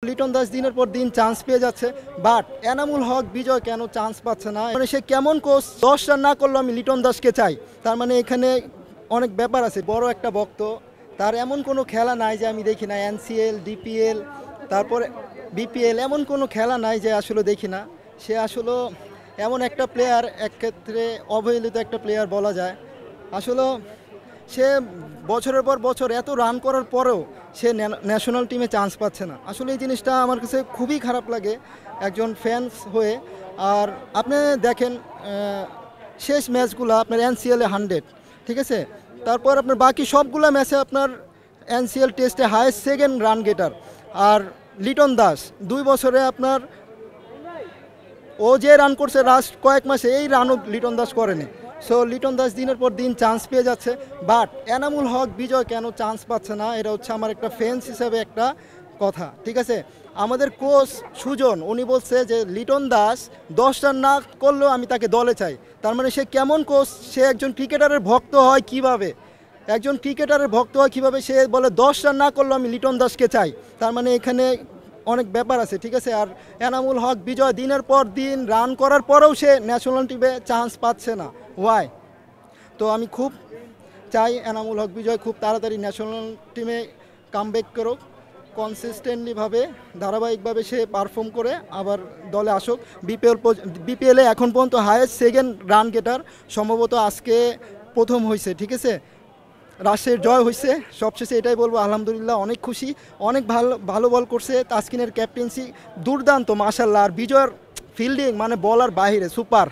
লিটন দাস দিনের পর দিন চান্স পেয়ে যাচ্ছে, বাট এনামুল হক বিজয় কেন চান্স পাচ্ছে না? মানে সে কেমন কোচ? 10 রান না করলেও আমি লিটন দাসকে চাই। তার মানে এখানে অনেক ব্যাপার আছে। বড় একটা ভক্ত, তার এমন কোনো খেলা নাই যে আমি দেখি না। এনসিএল, ডিপিএল, তারপরে বিপিএল, এমন কোনো খেলা নাই যে আসলে দেখি না। সে আসলে এমন একটা প্লেয়ার, এক ক্ষেত্রে অবহেলিত একটা প্লেয়ার বলা যায়। আসলে সে বছরের পর বছর এত রান করার পরেও সে ন্যাশনাল টিমে চান্স পাচ্ছে না। আসলে এই জিনিসটা আমার কাছে খুবই খারাপ লাগে একজন ফ্যান্স হয়ে। আর আপনি দেখেন শেষ ম্যাচগুলো আপনার এনসিএলে 100, ঠিক আছে। তারপর আপনার বাকি সবগুলো ম্যাচে আপনার এনসিএল টেস্টে হায়েস্ট সেকেন্ড রান গেটার। আর লিটন দাস 2 বছরে আপনার ও যে রান করছে লাস্ট কয়েক মাসে, এই রানও লিটন দাস করেনি। সো লিটন দাস দিনের পর দিন চান্স পেয়ে যাচ্ছে, বাট এনামুল হক বিজয় কেন চান্স পাচ্ছে না? এটা হচ্ছে আমার একটা ফ্যান্স হিসেবে একটা কথা, ঠিক আছে। আমাদের কোচ সুজন উনি বলছে যে লিটন দাস 10 রান না করলেও আমি তাকে দলে চাই। তার মানে সে কেমন কোচ? সে একজন ক্রিকেটারের ভক্ত হয় কিভাবে? একজন ক্রিকেটারের ভক্ত হয় কিভাবে সে বলে 10 রান না করলেও আমি লিটন দাসকে চাই? তার মানে এখানে অনেক ব্যাপার আছে, ঠিক আছে। আর এনামুল হক বিজয় দিনের পর দিন রান করার পরেও সে ন্যাশনাল টিমে চান্স পাচ্ছে না। ওয়াই? তো আমি খুব চাই এনামুল হক বিজয় খুব তাড়াতাড়ি ন্যাশনাল টিমে কামব্যাক করুক, কনসিস্টেন্টলিভাবে ধারাবাহিকভাবে সে পারফর্ম করে আবার দলে আসুক। বিপিএলে এখন পর্যন্ত হায়েস্ট সেকেন্ড রান গেটার, সম্ভবত আজকে প্রথম হয়েছে, ঠিক আছে। রাজশাহীর জয় হয়েছে। সবশেষে এটাই বলবো, আলহামদুলিল্লাহ, অনেক খুশি। অনেক ভালো ভালো বল করছে, তাসকিনের ক্যাপ্টেন্সি দুর্দান্ত মাশাল্লাহ। আর বিজয়ের ফিল্ডিং মানে বলার বাহিরে, সুপার।